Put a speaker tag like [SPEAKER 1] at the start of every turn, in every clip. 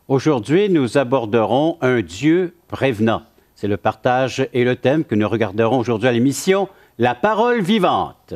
[SPEAKER 1] Aujourd'hui, nous aborderons un Dieu prévenant. C'est le partage et le thème que nous regarderons aujourd'hui à l'émission « La parole vivante ».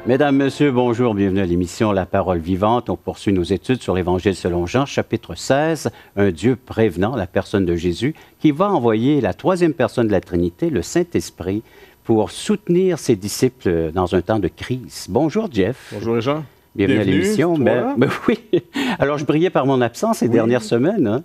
[SPEAKER 1] Mesdames, Messieurs, bonjour, bienvenue à l'émission La Parole vivante. On poursuit nos études sur l'Évangile selon Jean, chapitre 16, un Dieu prévenant, la personne de Jésus, qui va envoyer la troisième personne de la Trinité, le Saint-Esprit, pour soutenir ses disciples dans un temps de crise. Bonjour, Jeff.
[SPEAKER 2] Bonjour, Jean.
[SPEAKER 1] Bienvenue à l'émission. Oui. Alors, je brillais par mon absence ces dernières semaines, hein?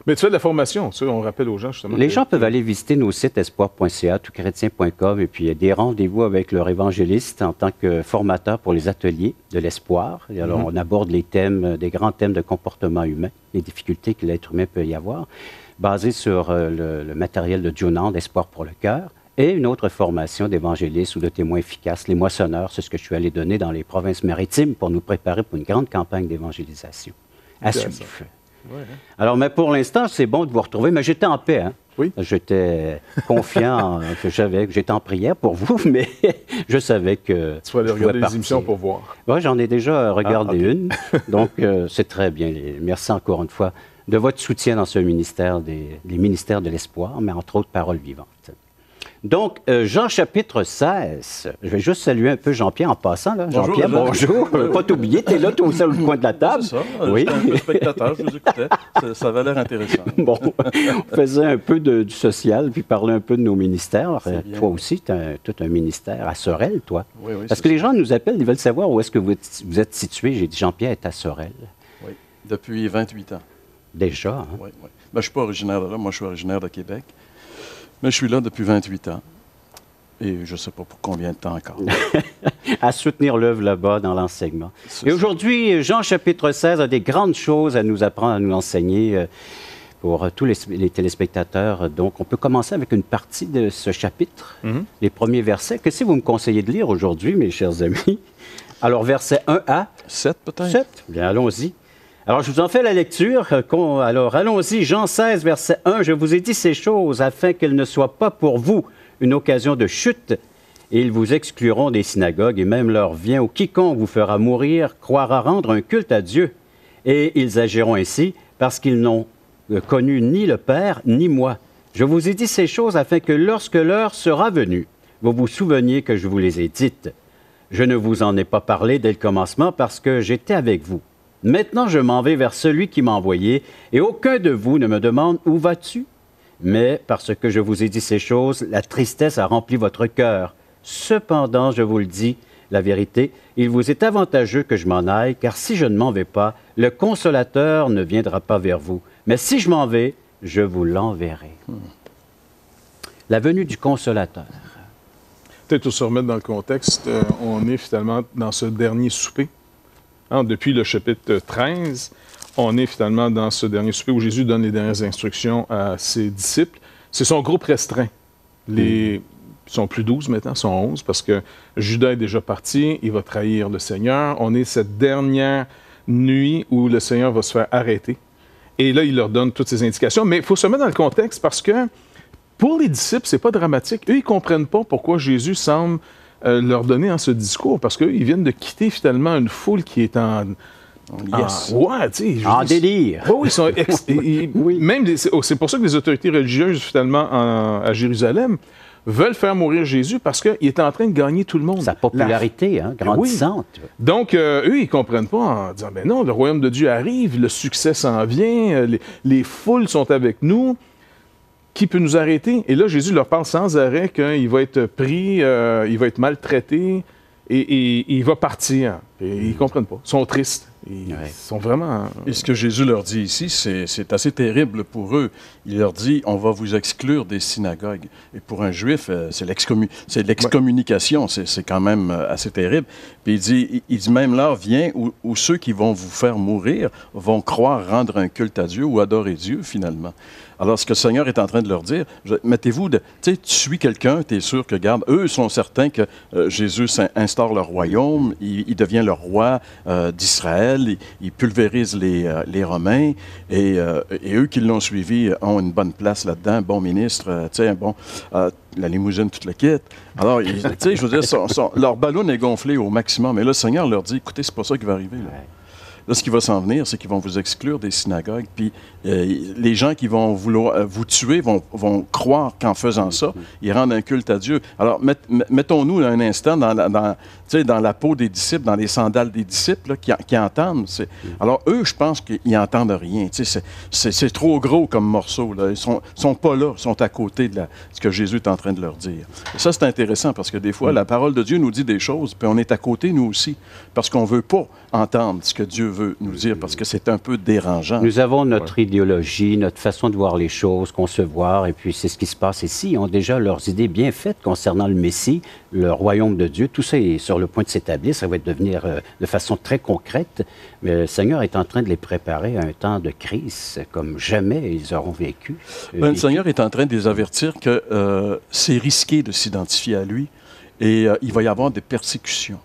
[SPEAKER 2] Mais tu fais de la formation, ça, on rappelle aux gens justement.
[SPEAKER 1] Les gens peuvent aller visiter nos sites espoir.ca, touchrétien.com, et puis il y a des rendez-vous avec leur évangéliste en tant que formateur pour les ateliers de l'espoir. Et alors, on aborde les thèmes, des grands thèmes de comportement humain, les difficultés que l'être humain peut y avoir, basés sur le matériel de Junand, d'Espoir pour le cœur, et une autre formation d'évangéliste ou de témoins efficaces, les moissonneurs. C'est ce que je suis allé donner dans les provinces maritimes pour nous préparer pour une grande campagne d'évangélisation. À suivre. Ouais, hein? Alors, mais pour l'instant, c'est bon de vous retrouver, mais j'étais en paix, hein?
[SPEAKER 2] Oui.
[SPEAKER 1] J'étais confiant, j'étais en prière pour vous, mais je savais que
[SPEAKER 2] tu vas aller regarder les émissions pour voir.
[SPEAKER 1] Oui, j'en ai déjà regardé une, donc c'est très bien. Merci encore une fois de votre soutien dans ce ministère, des ministères de l'espoir, mais entre autres, Parole vivante. Donc, Jean chapitre 16, je vais juste saluer un peu Jean-Pierre en passant. Là. Jean-Pierre, bonjour. Je ne veux pas t'oublier, tu es là, tout seul au coin de la table.
[SPEAKER 3] C'est ça,
[SPEAKER 1] oui.
[SPEAKER 3] J'étais un peu spectateur, je vous écoutais. Ça avait l'air intéressant.
[SPEAKER 1] Bon, on faisait un peu du social, puis parlait un peu de nos ministères. Toi aussi, tu as tout un ministère à Sorel, toi.
[SPEAKER 3] Oui,
[SPEAKER 1] parce que les gens nous appellent, ils veulent savoir où est-ce que vous êtes situé. J'ai dit, Jean-Pierre est à Sorel.
[SPEAKER 3] Oui, depuis 28 ans.
[SPEAKER 1] Déjà, hein?
[SPEAKER 3] Oui. Ben, je ne suis pas originaire de là, moi je suis originaire de Québec. Mais je suis là depuis 28 ans. Et je ne sais pas pour combien de temps encore.
[SPEAKER 1] À soutenir l'œuvre là-bas dans l'enseignement. Et aujourd'hui, Jean chapitre 16 a des grandes choses à nous apprendre, à nous enseigner pour tous les téléspectateurs. Donc, on peut commencer avec une partie de ce chapitre, les premiers versets. Qu'est-ce que vous me conseillez de lire aujourd'hui, mes chers amis? Alors, versets 1 à
[SPEAKER 3] 7 peut-être?
[SPEAKER 1] 7. Bien, allons-y. Alors, je vous en fais la lecture. Alors, allons-y. Jean 16, verset 1. « Je vous ai dit ces choses afin qu'elles ne soient pas pour vous une occasion de chute, et ils vous excluront des synagogues, et même l'heure vient où quiconque vous fera mourir croira rendre un culte à Dieu. Et ils agiront ainsi parce qu'ils n'ont connu ni le Père, ni moi. Je vous ai dit ces choses afin que lorsque l'heure sera venue, vous vous souveniez que je vous les ai dites. Je ne vous en ai pas parlé dès le commencement parce que j'étais avec vous. Maintenant, je m'en vais vers celui qui m'a envoyé, et aucun de vous ne me demande « Où vas-tu » Mais parce que je vous ai dit ces choses, la tristesse a rempli votre cœur. Cependant, je vous le dis, la vérité, il vous est avantageux que je m'en aille, car si je ne m'en vais pas, le Consolateur ne viendra pas vers vous. Mais si je m'en vais, je vous l'enverrai. La venue du Consolateur.
[SPEAKER 2] Peut-être pour se remettre dans le contexte, on est finalement dans ce dernier souper. Depuis le chapitre 13, on est finalement dans ce dernier souper où Jésus donne les dernières instructions à ses disciples. C'est son groupe restreint. Ils sont plus 12 maintenant, ils sont 11, parce que Judas est déjà parti, il va trahir le Seigneur. On est cette dernière nuit où le Seigneur va se faire arrêter. Et là, il leur donne toutes ces indications. Mais il faut se mettre dans le contexte parce que pour les disciples, c'est pas dramatique. Eux, ils ne comprennent pas pourquoi Jésus semble leur donner ce discours, parce qu'ils viennent de quitter finalement une foule qui est en
[SPEAKER 1] délire.
[SPEAKER 2] Oui, c'est pour ça que les autorités religieuses, finalement, à Jérusalem, veulent faire mourir Jésus parce qu'il est en train de gagner tout le monde.
[SPEAKER 1] Sa popularité, grandissante.
[SPEAKER 2] Oui. Donc, eux, ils ne comprennent pas en disant, ben non, le royaume de Dieu arrive, le succès s'en vient, les foules sont avec nous. Qui peut nous arrêter? Et là, Jésus leur parle sans arrêt qu'il va être pris, il va être maltraité et il va partir. Et ils ne comprennent pas. Ils sont tristes. Ils sont vraiment...
[SPEAKER 3] Et ce que Jésus leur dit ici, c'est assez terrible pour eux. Il leur dit, on va vous exclure des synagogues. Et pour un juif, c'est l'excommunication, c'est quand même assez terrible. Puis il dit même l'heure vient où ceux qui vont vous faire mourir vont croire rendre un culte à Dieu ou adorer Dieu, finalement. Alors, ce que le Seigneur est en train de leur dire, mettez-vous, tu sais, tu suis quelqu'un, tu es sûr que, regarde, eux sont certains que Jésus instaure leur royaume, il devient le roi d'Israël, il pulvérise les Romains, et eux qui l'ont suivi ont une bonne place là-dedans, bon ministre, tu sais, bon, la limousine, toute la quitte. Alors, tu sais, je veux dire, leur ballon est gonflé au maximum, et là, le Seigneur leur dit, écoutez, c'est pas ça qui va arriver, là. Là, ce qui va s'en venir, c'est qu'ils vont vous exclure des synagogues, puis les gens qui vont vouloir vous tuer vont croire qu'en faisant ça, ils rendent un culte à Dieu. Alors, mettons-nous un instant dans la peau des disciples, dans les sandales des disciples là, qui entendent. Alors, eux, je pense qu'ils n'entendent rien. C'est trop gros comme morceau. Là. Ils sont pas là, ils sont à côté de ce que Jésus est en train de leur dire. Et ça, c'est intéressant, parce que des fois, la parole de Dieu nous dit des choses, puis on est à côté, nous aussi, parce qu'on ne veut pas entendre ce que Dieu veut nous dire, parce que c'est un peu dérangeant.
[SPEAKER 1] Nous avons notre idéologie, notre façon de voir les choses, concevoir, et puis c'est ce qui se passe ici. Ils ont déjà leurs idées bien faites concernant le Messie, le royaume de Dieu. Tout ça est sur le point de s'établir. Ça va devenir de façon très concrète. Mais le Seigneur est en train de les préparer à un temps de crise comme jamais ils auront vécu.
[SPEAKER 3] Le Seigneur est en train de les avertir que c'est risqué de s'identifier à lui et il va y avoir des persécutions.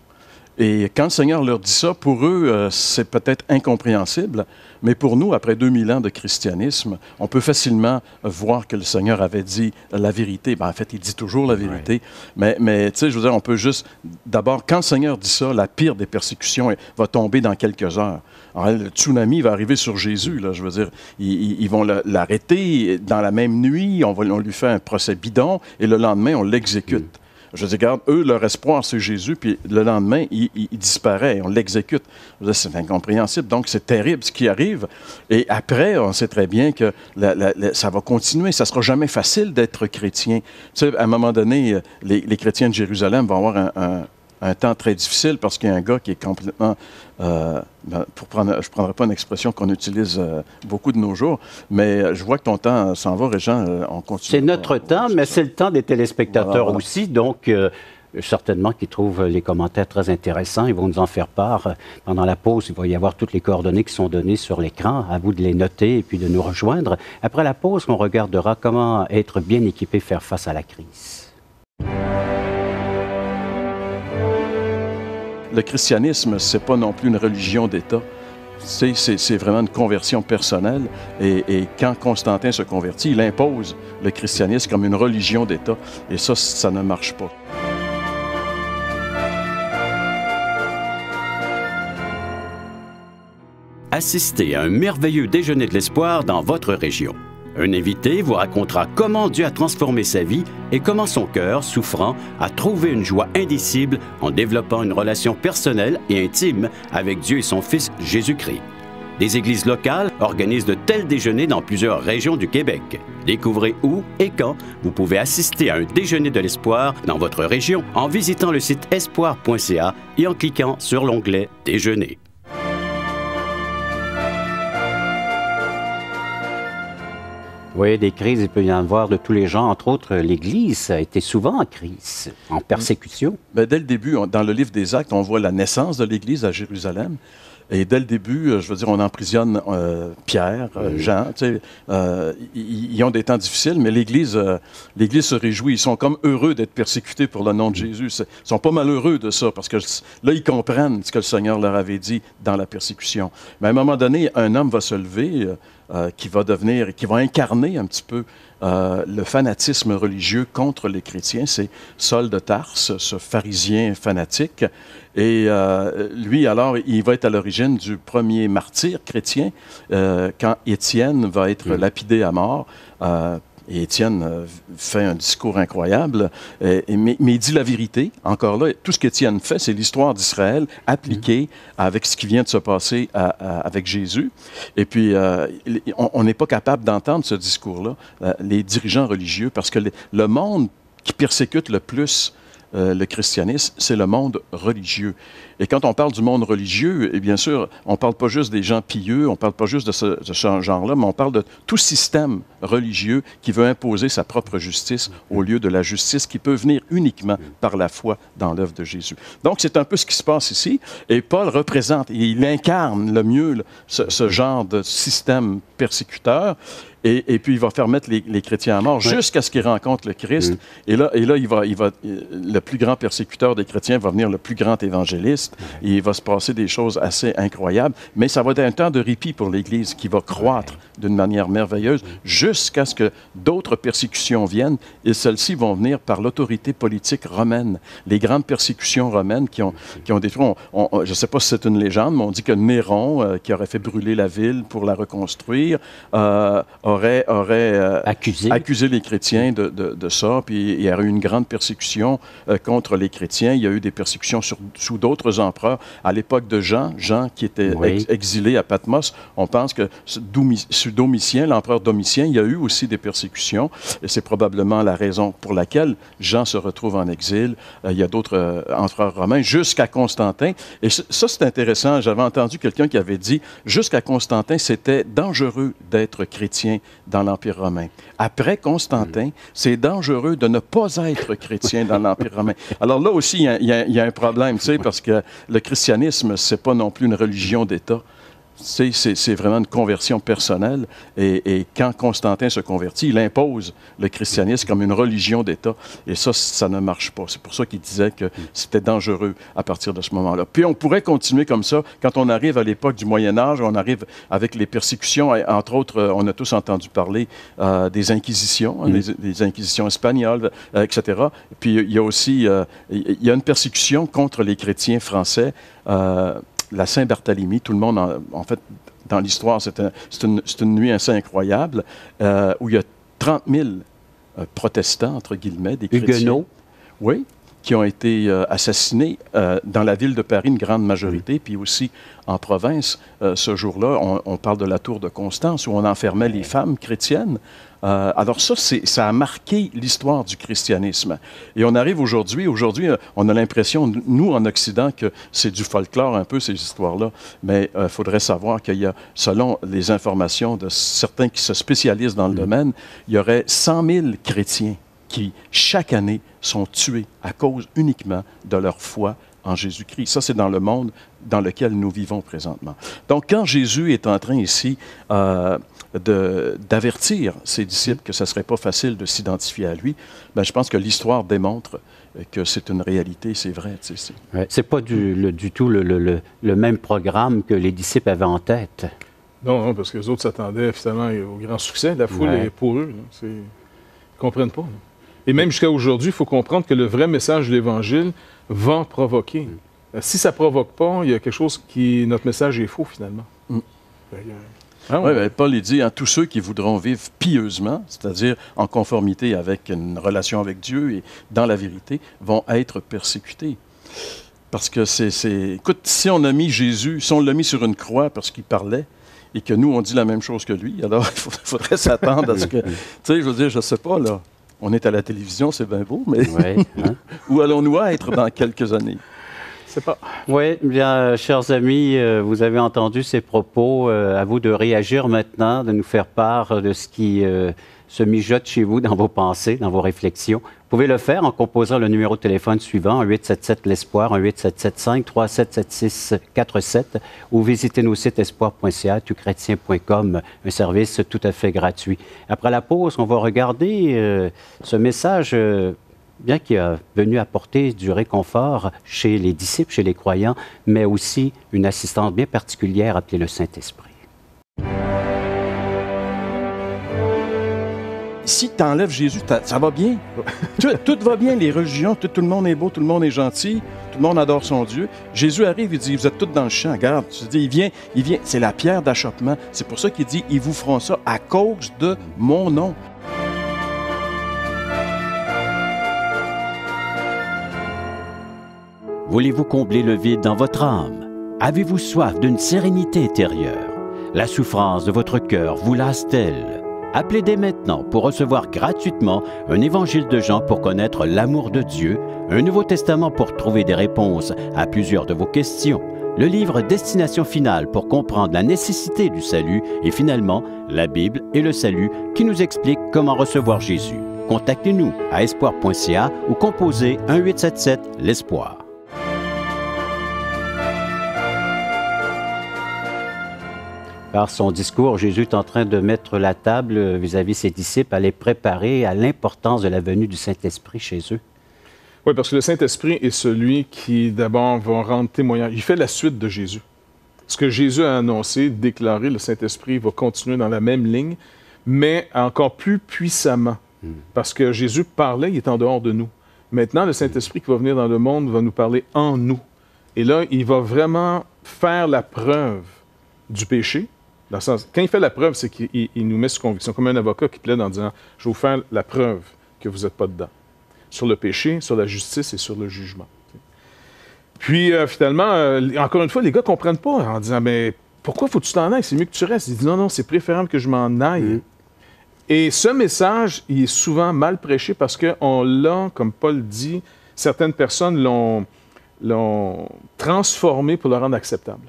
[SPEAKER 3] Et quand le Seigneur leur dit ça, pour eux, c'est peut-être incompréhensible, mais pour nous, après 2000 ans de christianisme, on peut facilement voir que le Seigneur avait dit la vérité. Ben, en fait, il dit toujours la vérité, mais tu sais, je veux dire, on peut juste... D'abord, quand le Seigneur dit ça, la pire des persécutions va tomber dans quelques heures. Alors, le tsunami va arriver sur Jésus, là, je veux dire, ils vont l'arrêter dans la même nuit, on lui fait un procès bidon, et le lendemain, on l'exécute. Je dis, regarde, eux, leur espoir, c'est Jésus, puis le lendemain, il disparaît, on l'exécute. C'est incompréhensible. Donc, c'est terrible ce qui arrive. Et après, on sait très bien que ça va continuer. Ça ne sera jamais facile d'être chrétien. Tu sais, à un moment donné, les chrétiens de Jérusalem vont avoir un temps très difficile parce qu'il y a un gars qui est complètement... je ne prendrai pas une expression qu'on utilise beaucoup de nos jours, mais je vois que ton temps s'en va, Régent, on continue.
[SPEAKER 1] C'est notre temps, mais c'est le temps des téléspectateurs aussi, donc certainement qu'ils trouvent les commentaires très intéressants. Ils vont nous en faire part. Pendant la pause, il va y avoir toutes les coordonnées qui sont données sur l'écran. À vous de les noter et puis de nous rejoindre. Après la pause, on regardera comment être bien équipé, faire face à la crise.
[SPEAKER 3] Le christianisme, ce n'est pas non plus une religion d'État. C'est vraiment une conversion personnelle. Et quand Constantin se convertit, il impose le christianisme comme une religion d'État. Et ça ne marche pas.
[SPEAKER 4] Assistez à un merveilleux déjeuner de l'espoir dans votre région. Un invité vous racontera comment Dieu a transformé sa vie et comment son cœur, souffrant, a trouvé une joie indicible en développant une relation personnelle et intime avec Dieu et son Fils Jésus-Christ. Des églises locales organisent de tels déjeuners dans plusieurs régions du Québec. Découvrez où et quand vous pouvez assister à un déjeuner de l'espoir dans votre région en visitant le site espoir.ca et en cliquant sur l'onglet « Déjeuner ».
[SPEAKER 1] Oui, des crises, il peut y en avoir de tous les genres. Entre autres, l'Église a été souvent en crise, en persécution.
[SPEAKER 3] Bien, dès le début, dans le livre des Actes, on voit la naissance de l'Église à Jérusalem. Et dès le début, je veux dire, on emprisonne Pierre, Jean. Tu sais, ils ont des temps difficiles, mais l'Église se réjouit. Ils sont comme heureux d'être persécutés pour le nom de Jésus. Ils sont pas malheureux de ça, parce que là, ils comprennent ce que le Seigneur leur avait dit dans la persécution. Mais à un moment donné, un homme va se lever qui va incarner un petit peu le fanatisme religieux contre les chrétiens. C'est Saul de Tarse, ce pharisien fanatique. Et lui, alors, il va être à l'origine du premier martyr chrétien quand Étienne va être lapidé à mort. Et Étienne fait un discours incroyable, mais il dit la vérité. Encore là, tout ce qu'Étienne fait, c'est l'histoire d'Israël appliquée avec ce qui vient de se passer avec Jésus. Et puis, on n'est pas capable d'entendre ce discours-là, les dirigeants religieux, parce que le monde qui persécute le plus le christianisme, c'est le monde religieux. Et quand on parle du monde religieux, et bien sûr, on ne parle pas juste des gens pieux, on ne parle pas juste de ce genre-là, mais on parle de tout système religieux qui veut imposer sa propre justice au lieu de la justice qui peut venir uniquement par la foi dans l'œuvre de Jésus. Donc, c'est un peu ce qui se passe ici. Et Paul représente, il incarne le mieux ce genre de système persécuteur. Et puis, il va faire mettre les chrétiens à mort jusqu'à ce qu'ils rencontrent le Christ. Et là, le plus grand persécuteur des chrétiens va venir le plus grand évangéliste. Et il va se passer des choses assez incroyables. Mais ça va être un temps de répit pour l'Église qui va croître d'une manière merveilleuse jusqu'à ce que d'autres persécutions viennent. Et celles-ci vont venir par l'autorité politique romaine. Les grandes persécutions romaines qui ont détruit... je ne sais pas si c'est une légende, mais on dit que Néron, qui aurait fait brûler la ville pour la reconstruire, aurait accusé les chrétiens de ça, puis il y a eu une grande persécution contre les chrétiens. Il y a eu des persécutions sous d'autres empereurs. À l'époque de Jean qui était exilé à Patmos, on pense que sous Domitien, l'empereur Domitien, il y a eu aussi des persécutions, et c'est probablement la raison pour laquelle Jean se retrouve en exil. Il y a d'autres empereurs romains, jusqu'à Constantin. Et ça, c'est intéressant. J'avais entendu quelqu'un qui avait dit, jusqu'à Constantin, c'était dangereux d'être chrétien dans l'Empire romain. Après Constantin, c'est dangereux de ne pas être chrétien dans l'Empire romain. Alors là aussi, il y a un problème, tu sais, parce que le christianisme, c'est pas non plus une religion d'État. C'est vraiment une conversion personnelle. Et quand Constantin se convertit, il impose le christianisme comme une religion d'État. Et ça ne marche pas. C'est pour ça qu'il disait que c'était dangereux à partir de ce moment-là. Puis on pourrait continuer comme ça. Quand on arrive à l'époque du Moyen-Âge, on arrive avec les persécutions. Entre autres, on a tous entendu parler des inquisitions, des inquisitions espagnoles, etc. Puis il y a aussi il y a une persécution contre les chrétiens français. La Saint-Barthélemy, tout le monde, en fait, dans l'histoire, c'est une nuit assez incroyable, où il y a 30 000 protestants, entre guillemets, des chrétiens.
[SPEAKER 1] Huguenots.
[SPEAKER 3] Oui, qui ont été assassinés dans la ville de Paris, une grande majorité, puis aussi en province. Ce jour-là, on parle de la tour de Constance, où on enfermait les femmes chrétiennes. Alors ça a marqué l'histoire du christianisme. Et on arrive aujourd'hui, on a l'impression, nous en Occident, que c'est du folklore un peu, ces histoires-là. Mais il faudrait savoir qu'il y a, selon les informations de certains qui se spécialisent dans le domaine, il y aurait 100 000 chrétiens qui, chaque année, sont tués à cause uniquement de leur foi en Jésus-Christ. Ça, c'est dans le monde dans lequel nous vivons présentement. Donc, quand Jésus est en train ici d'avertir ses disciples que ce ne serait pas facile de s'identifier à lui, bien, je pense que l'histoire démontre que c'est une réalité, c'est vrai. Tu sais,
[SPEAKER 1] c'est pas du tout le même programme que les disciples avaient en tête.
[SPEAKER 2] Non, parce que les autres s'attendaient finalement au grand succès de la foule et pour eux. Ils ne comprennent pas. Là. Et même jusqu'à aujourd'hui, il faut comprendre que le vrai message de l'Évangile va provoquer. Si ça ne provoque pas, il y a quelque chose qui... Notre message est faux, finalement.
[SPEAKER 3] Oui, bien, Paul il dit, tous ceux qui voudront vivre pieusement, c'est-à-dire en conformité avec une relation avec Dieu et dans la vérité, vont être persécutés. Parce que écoute, si on a mis Jésus, si on l'a mis sur une croix parce qu'il parlait, et que nous, on dit la même chose que lui, alors il faudrait s'attendre à ce que... Tu sais, je veux dire, je ne sais pas, là. On est à la télévision, c'est bien beau, mais où allons-nous être dans quelques années?
[SPEAKER 2] C'est pas.
[SPEAKER 1] Oui, bien, chers amis, vous avez entendu ces propos. À vous de réagir maintenant, de nous faire part de ce qui se mijote chez vous dans vos pensées, dans vos réflexions. Vous pouvez le faire en composant le numéro de téléphone suivant, 1-877-L'Espoir, 1-877-5-377-6647, ou visitez nos sites espoir.ca, tuchrétien.com, un service tout à fait gratuit. Après la pause, on va regarder ce message... bien qui est venu apporter du réconfort chez les disciples, chez les croyants, mais aussi une assistance bien particulière appelée le Saint-Esprit.
[SPEAKER 3] Si tu enlèves Jésus, ça va bien. Tout va bien, les religions, tout le monde est beau, tout le monde est gentil, tout le monde adore son Dieu. Jésus arrive, il dit, vous êtes tous dans le champ, regarde. Il vient, c'est la pierre d'achoppement. C'est pour ça qu'il dit, ils vous feront ça à cause de mon nom.
[SPEAKER 4] Voulez-vous combler le vide dans votre âme? Avez-vous soif d'une sérénité intérieure? La souffrance de votre cœur vous lasse-t-elle? Appelez dès maintenant pour recevoir gratuitement un évangile de Jean pour connaître l'amour de Dieu, un Nouveau Testament pour trouver des réponses à plusieurs de vos questions, le livre Destination finale pour comprendre la nécessité du salut et finalement la Bible et le salut qui nous explique comment recevoir Jésus. Contactez-nous à espoir.ca ou composez 1-877 l'Espoir.
[SPEAKER 1] Par son discours, Jésus est en train de mettre la table vis-à-vis ses disciples, à les préparer à l'importance de la venue du Saint-Esprit chez eux.
[SPEAKER 2] Oui, parce que le Saint-Esprit est celui qui, d'abord, va rendre témoignage. Il fait la suite de Jésus. Ce que Jésus a annoncé, déclaré, le Saint-Esprit va continuer dans la même ligne, mais encore plus puissamment. Parce que Jésus parlait, il est en dehors de nous. Maintenant, le Saint-Esprit qui va venir dans le monde va nous parler en nous. Et là, il va vraiment faire la preuve du péché. Dans le sens, quand il fait la preuve, c'est qu'il nous met sous conviction, comme un avocat qui plaide en disant « Je vais vous faire la preuve que vous n'êtes pas dedans. » Sur le péché, sur la justice et sur le jugement. Puis, finalement, encore une fois, les gars ne comprennent pas en disant « Mais pourquoi faut que tu t'en ailles? C'est mieux que tu restes. » Il dit « Non, non, c'est préférable que je m'en aille. » Et ce message, il est souvent mal prêché parce qu'on l'a, comme Paul dit, certaines personnes l'ont transformé pour le rendre acceptable.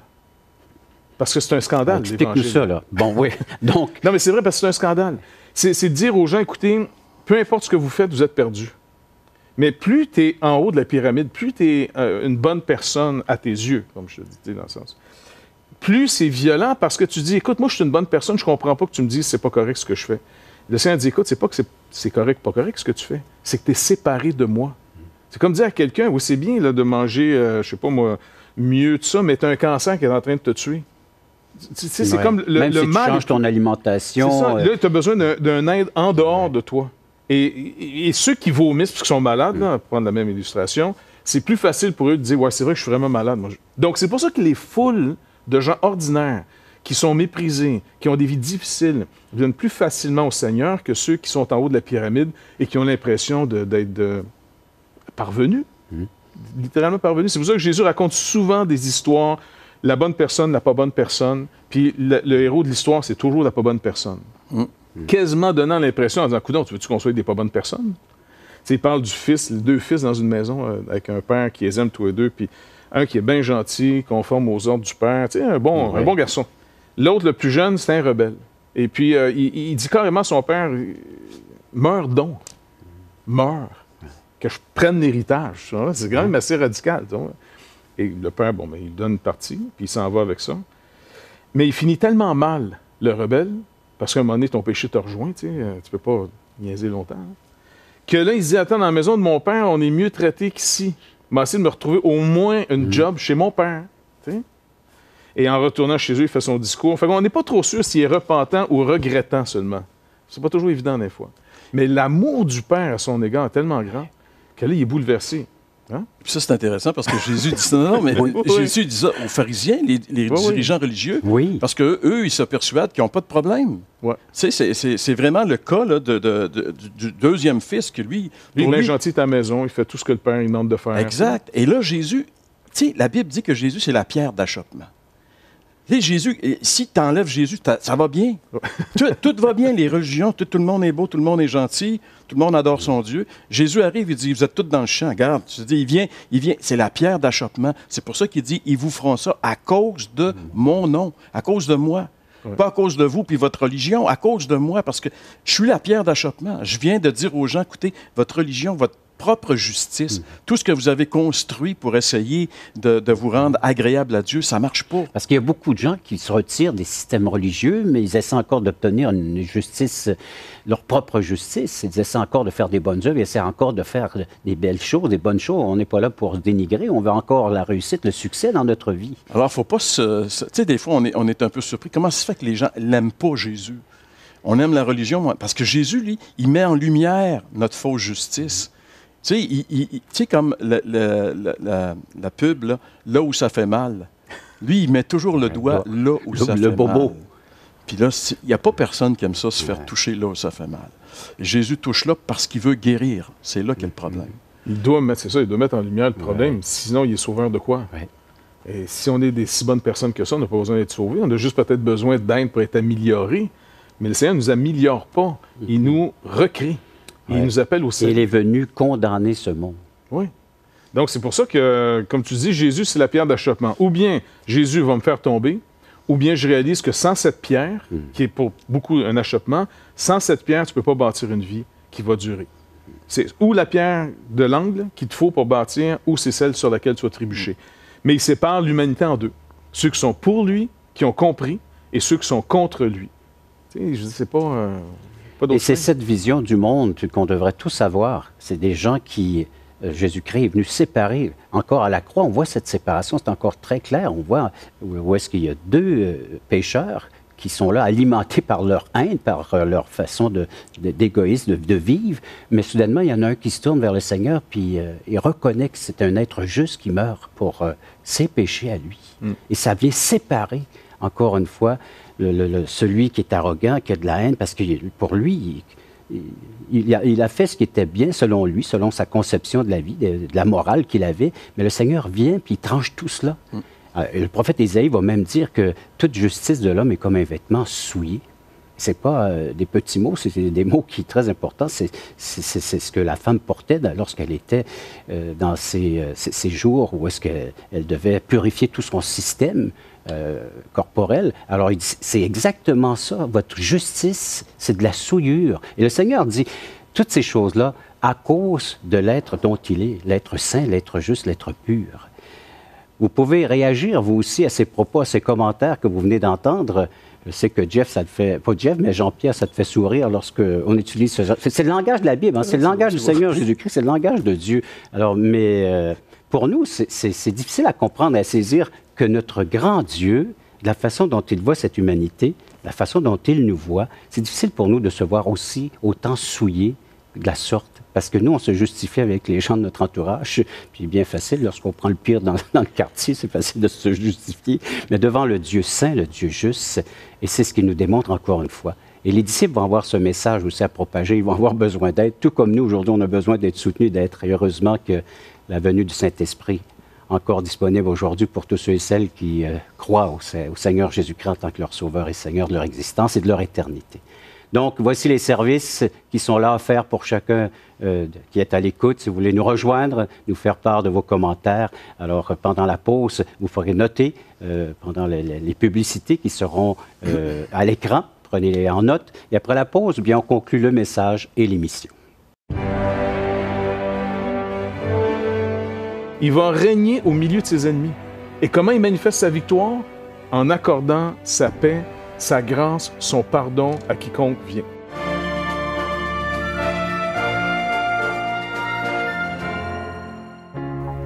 [SPEAKER 2] Parce que c'est un scandale,
[SPEAKER 1] l'Évangile. Explique-nous ça, là. Bon, oui. Donc...
[SPEAKER 2] Non, mais c'est vrai parce que c'est un scandale. C'est de dire aux gens, écoutez, peu importe ce que vous faites, vous êtes perdus. Mais plus tu es en haut de la pyramide, plus tu es une bonne personne à tes yeux, comme je te dis dans le sens, plus c'est violent parce que tu dis, écoute, moi, je suis une bonne personne, je comprends pas que tu me dises c'est pas correct ce que je fais. Le Seigneur dit, écoute, c'est pas que c'est correct, pas correct ce que tu fais, c'est que tu es séparé de moi. C'est comme dire à quelqu'un, oui, c'est bien là, de manger, je sais pas moi, mieux de ça, mais tu as un cancer qui est en train de te tuer. C'est comme
[SPEAKER 1] Même
[SPEAKER 2] le
[SPEAKER 1] si
[SPEAKER 2] mal.
[SPEAKER 1] Tu changes ton alimentation.
[SPEAKER 2] C'est ça. Là, tu as besoin d'un aide en dehors de toi. Et ceux qui vomissent parce qu'ils sont malades, là, pour prendre la même illustration, c'est plus facile pour eux de dire « Ouais, c'est vrai que je suis vraiment malade. » Donc, c'est pour ça que les foules de gens ordinaires qui sont méprisés, qui ont des vies difficiles, viennent plus facilement au Seigneur que ceux qui sont en haut de la pyramide et qui ont l'impression d'être parvenus. Littéralement parvenus. C'est pour ça que Jésus raconte souvent des histoires. La bonne personne, la pas bonne personne. Puis le héros de l'histoire, c'est toujours la pas bonne personne. Quasiment donnant l'impression en disant « Coudonc, tu veux-tu qu'on soit des pas bonnes personnes? » Il parle du fils, les deux fils dans une maison avec un père qui les aime tous les deux, puis un qui est bien gentil, conforme aux ordres du père, un bon garçon. L'autre, le plus jeune, c'est un rebelle. Et puis, il dit carrément à son père « Meurs donc. Meurs. Que je prenne l'héritage. » C'est quand même assez radical. Et le père, il donne une partie, puis il s'en va avec ça. Mais il finit tellement mal, le rebelle, parce qu'à un moment donné, ton péché te rejoint, tu peux pas niaiser longtemps, que là, il se dit, attends, dans la maison de mon père, on est mieux traité qu'ici. Il m'a essayé de me retrouver au moins une job chez mon père. T'sais? Et en retournant chez eux, il fait son discours. Fait qu'on n'est pas trop sûr s'il est repentant ou regrettant seulement. C'est pas toujours évident des fois. Mais l'amour du père à son égard est tellement grand que là, il est bouleversé. Hein?
[SPEAKER 3] Puis ça, c'est intéressant parce que Jésus dit ça. Non, mais Jésus dit ça aux pharisiens, les dirigeants religieux, parce qu'eux, ils se persuadent qu'ils n'ont pas de problème.
[SPEAKER 2] Ouais.
[SPEAKER 3] C'est vraiment le cas là, du deuxième fils que lui...
[SPEAKER 2] Il est bien gentil à ta maison, il fait tout ce que le Père il demande de faire.
[SPEAKER 3] Exact. Et là, Jésus... Tu sais, la Bible dit que Jésus, c'est la pierre d'achoppement. Tu sais, Jésus, si tu enlèves Jésus, ça va bien. Tout va bien, les religions, tout le monde est beau, tout le monde est gentil, tout le monde adore son Dieu. Jésus arrive, il dit, vous êtes tous dans le champ, regarde. Tu dis, il vient, c'est la pierre d'achoppement. C'est pour ça qu'il dit, ils vous feront ça à cause de mon nom, à cause de moi. Ouais. Pas à cause de vous puis votre religion, à cause de moi, parce que je suis la pierre d'achoppement. Je viens de dire aux gens, écoutez, votre religion, votre propre justice, tout ce que vous avez construit pour essayer de vous rendre agréable à Dieu, ça ne marche pas.
[SPEAKER 1] Parce qu'il y a beaucoup de gens qui se retirent des systèmes religieux, mais ils essaient encore d'obtenir une justice, leur propre justice. Ils essaient encore de faire des bonnes œuvres, ils essaient encore de faire des belles choses, des bonnes choses. On n'est pas là pour se dénigrer, on veut encore la réussite, le succès dans notre vie.
[SPEAKER 3] Alors, il ne faut pas se... Tu sais, des fois, on est un peu surpris. Comment ça se fait que les gens n'aiment pas Jésus? On aime la religion, parce que Jésus, lui, il met en lumière notre fausse justice. Tu sais, comme la pub, là où ça fait mal. Lui, il met toujours le doigt là où ça fait mal. Le bobo. Puis là, il n'y a pas personne qui aime ça, se faire toucher là où ça fait mal. Et Jésus touche là parce qu'il veut guérir. C'est là qu'est le problème.
[SPEAKER 2] Il doit mettre en lumière le problème. Sinon, il est sauveur de quoi? Et si on est des si bonnes personnes que ça, on n'a pas besoin d'être sauvés. On a juste peut-être besoin d'aide pour être amélioré. Mais le Seigneur ne nous améliore pas. Il nous recrée. Il nous appelle au salut.
[SPEAKER 1] Il est venu condamner ce monde.
[SPEAKER 2] Oui. Donc, c'est pour ça que, comme tu dis, Jésus, c'est la pierre d'achoppement. Ou bien Jésus va me faire tomber, ou bien je réalise que sans cette pierre, qui est pour beaucoup un achoppement, sans cette pierre, tu ne peux pas bâtir une vie qui va durer. C'est ou la pierre de l'angle qu'il te faut pour bâtir, ou c'est celle sur laquelle tu vas trébucher. Mais il sépare l'humanité en deux. Ceux qui sont pour lui, qui ont compris, et ceux qui sont contre lui. Tu sais, je dis, c'est pas
[SPEAKER 1] Et c'est cette vision du monde qu'on devrait tous avoir. C'est des gens qui... Jésus-Christ est venu séparer. Encore à la croix, on voit cette séparation, c'est encore très clair. On voit où est-ce qu'il y a deux pécheurs qui sont là, alimentés par leur haine, par leur façon d'égoïsme, de vivre. Mais soudainement, il y en a un qui se tourne vers le Seigneur, puis il reconnaît que c'est un être juste qui meurt pour ses péchés à lui. Et ça vient séparer, encore une fois, celui qui est arrogant, qui a de la haine, parce que pour lui, il a fait ce qui était bien selon lui, selon sa conception de la vie, de la morale qu'il avait. Mais le Seigneur vient, puis il tranche tout cela. Le prophète Isaïe va même dire que toute justice de l'homme est comme un vêtement souillé. C'est pas des petits mots, c'est des mots qui sont très importants. C'est ce que la femme portait lorsqu'elle était dans ces jours où est-ce qu'elle devait purifier tout son système corporel. Alors, il dit, c'est exactement ça. Votre justice, c'est de la souillure. Et le Seigneur dit, toutes ces choses-là, à cause de l'être dont il est, l'être saint, l'être juste, l'être pur. Vous pouvez réagir, vous aussi, à ces propos, à ces commentaires que vous venez d'entendre. Je sais que Jeff, ça te fait... Pas Jeff, mais Jean-Pierre, ça te fait sourire lorsqu'on utilise ce genre... C'est le langage de la Bible, hein? C'est le langage du Seigneur Jésus-Christ, c'est le langage de Dieu. Alors, mais pour nous, c'est difficile à comprendre, à saisir que notre grand Dieu, de la façon dont il voit cette humanité, la façon dont il nous voit, c'est difficile pour nous de se voir aussi autant souillés de la sorte. Parce que nous, on se justifie avec les gens de notre entourage. Puis bien facile, lorsqu'on prend le pire dans le quartier, c'est facile de se justifier. Mais devant le Dieu saint, le Dieu juste, et c'est ce qu'il nous démontre encore une fois. Et les disciples vont avoir ce message aussi à propager. Ils vont avoir besoin d'aide, tout comme nous, aujourd'hui, on a besoin d'être soutenus, d'être. Et heureusement que la venue du Saint-Esprit, encore disponible aujourd'hui pour tous ceux et celles qui croient au Seigneur Jésus-Christ en tant que leur Sauveur et Seigneur de leur existence et de leur éternité. Donc, voici les services qui sont là offerts pour chacun qui est à l'écoute. Si vous voulez nous rejoindre, nous faire part de vos commentaires, alors pendant la pause, vous ferez noter pendant les publicités qui seront à l'écran. Prenez-les en note. Et après la pause, bien, on conclut le message et l'émission.
[SPEAKER 2] Il va régner au milieu de ses ennemis. Et comment il manifeste sa victoire? En accordant sa paix, sa grâce, son pardon à quiconque vient.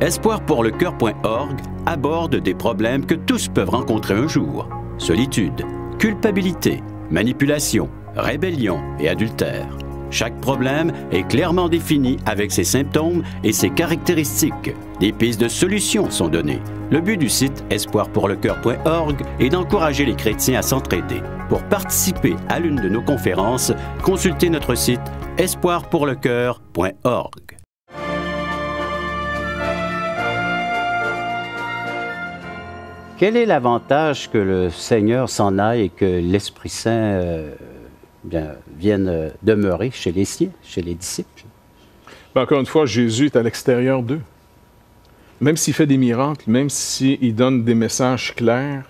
[SPEAKER 4] Espoirpourlecoeur.org aborde des problèmes que tous peuvent rencontrer un jour. Solitude, culpabilité, manipulation, rébellion et adultère. Chaque problème est clairement défini avec ses symptômes et ses caractéristiques. Des pistes de solutions sont données. Le but du site espoirpourlecoeur.org est d'encourager les chrétiens à s'entraider. Pour participer à l'une de nos conférences, consultez notre site espoirpourlecoeur.org.
[SPEAKER 1] Quel est l'avantage que le Seigneur s'en aille et que l'Esprit Saint vienne demeurer chez les siens, chez les disciples?
[SPEAKER 2] Ben, encore une fois, Jésus est à l'extérieur d'eux. Même s'il fait des miracles, même s'il donne des messages clairs,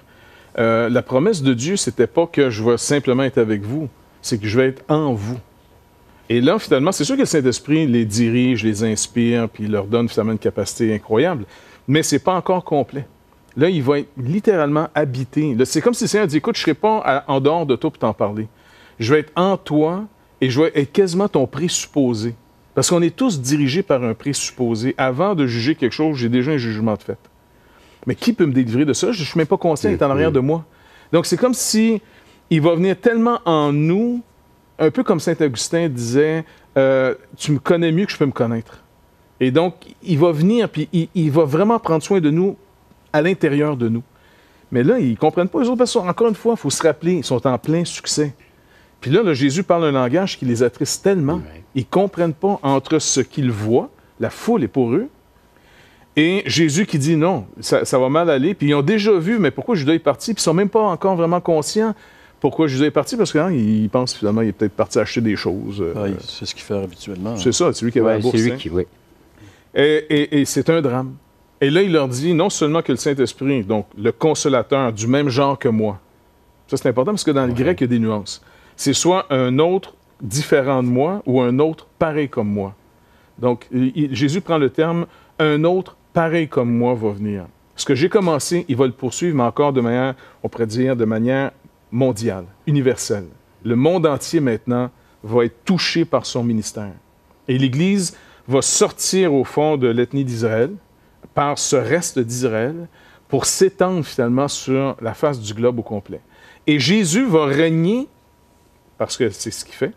[SPEAKER 2] la promesse de Dieu, c'était pas que je vais simplement être avec vous, c'est que je vais être en vous. Et là, finalement, c'est sûr que le Saint-Esprit les dirige, les inspire, puis il leur donne finalement une capacité incroyable, mais c'est pas encore complet. Là, il va être littéralement habité. C'est comme si le Seigneur dit, écoute, je ne serai pas en dehors de toi pour t'en parler. Je vais être en toi et je vais être quasiment ton présupposé. Parce qu'on est tous dirigés par un présupposé. Avant de juger quelque chose, j'ai déjà un jugement de fait. Mais qui peut me délivrer de ça? Je ne suis même pas conscient, il est en arrière de moi. Donc, c'est comme si il va venir tellement en nous, un peu comme Saint Augustin disait, tu me connais mieux que je peux me connaître. Et donc, il va venir, puis il va vraiment prendre soin de nous à l'intérieur de nous. Mais là, ils ne comprennent pas. Les autres personnes, encore une fois, il faut se rappeler, ils sont en plein succès. Puis là, Jésus parle un langage qui les attriste tellement. Ils ne comprennent pas entre ce qu'ils voient, la foule est pour eux, et Jésus qui dit non, ça va mal aller. Puis ils ont déjà vu, mais pourquoi Judas est parti? Puis ils ne sont même pas encore vraiment conscients Pourquoi Jésus est parti? Parce qu'il pense finalement qu'il est peut-être parti acheter des choses.
[SPEAKER 3] Oui, c'est ce qu'il fait habituellement.
[SPEAKER 2] C'est ça, c'est lui qui avait la bourse.
[SPEAKER 1] C'est lui qui, oui.
[SPEAKER 2] Et c'est un drame. Et là, il leur dit non seulement que le Saint-Esprit, donc le consolateur, du même genre que moi. Ça, c'est important parce que dans le grec, il y a des nuances. C'est soit un autre différent de moi ou un autre pareil comme moi. Donc, Jésus prend le terme « un autre pareil comme moi va venir ». Ce que j'ai commencé, il va le poursuivre, mais encore de manière, on pourrait dire, de manière mondiale, universelle. Le monde entier, maintenant, va être touché par son ministère. Et l'Église va sortir, au fond, de l'ethnie d'Israël, par ce reste d'Israël, pour s'étendre, finalement, sur la face du globe au complet. Et Jésus va régner, parce que c'est ce qu'il fait.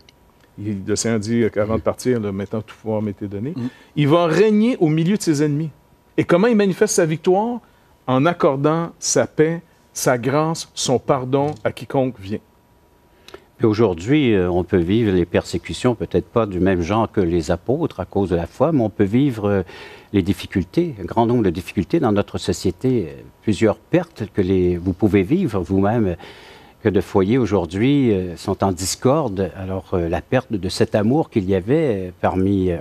[SPEAKER 2] Le Seigneur dit qu'avant de partir, là, maintenant tout pouvoir m'était donné. Il va régner au milieu de ses ennemis. Et comment il manifeste sa victoire? En accordant sa paix, sa grâce, son pardon à quiconque vient.
[SPEAKER 1] Puis aujourd'hui, on peut vivre les persécutions, peut-être pas du même genre que les apôtres à cause de la foi, mais on peut vivre les difficultés, un grand nombre de difficultés dans notre société, plusieurs pertes que vous pouvez vivre vous-même, que de foyers aujourd'hui sont en discorde. Alors, la perte de cet amour qu'il y avait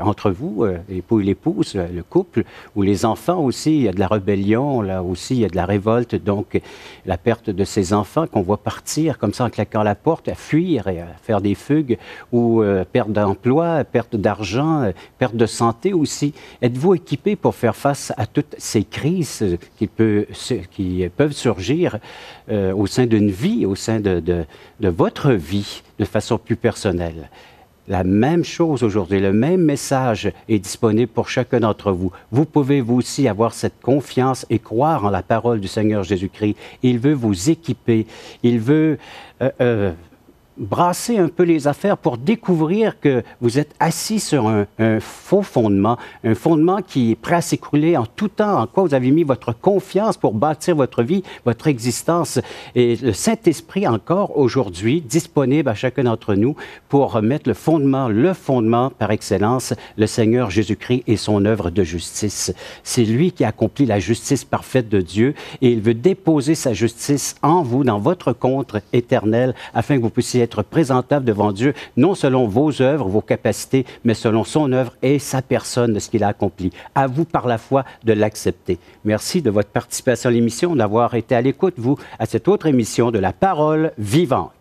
[SPEAKER 1] entre vous, l'époux et l'épouse, le couple, ou les enfants aussi, il y a de la rébellion, là aussi, il y a de la révolte. Donc, la perte de ces enfants qu'on voit partir comme ça en claquant la porte, à fuir et à faire des fugues, ou perte d'emploi, perte d'argent, perte de santé aussi. Êtes-vous équipé pour faire face à toutes ces crises qui peuvent surgir au sein d'une vie, au sein de votre vie, de façon plus personnelle? La même chose aujourd'hui, le même message est disponible pour chacun d'entre vous. Vous pouvez vous aussi avoir cette confiance et croire en la parole du Seigneur Jésus-Christ. Il veut vous équiper, il veut brasser un peu les affaires pour découvrir que vous êtes assis sur un faux fondement, un fondement qui est prêt à s'écrouler en tout temps, en quoi vous avez mis votre confiance pour bâtir votre vie, votre existence. Et le Saint-Esprit encore aujourd'hui disponible à chacun d'entre nous pour mettre le fondement par excellence, le Seigneur Jésus-Christ et son œuvre de justice. C'est lui qui accomplit la justice parfaite de Dieu et il veut déposer sa justice en vous, dans votre compte éternel, afin que vous puissiez être présentable devant Dieu, non selon vos œuvres, vos capacités, mais selon son œuvre et sa personne de ce qu'il a accompli. À vous, par la foi, de l'accepter. Merci de votre participation à l'émission, d'avoir été à l'écoute, vous, à cette autre émission de La Parole vivante.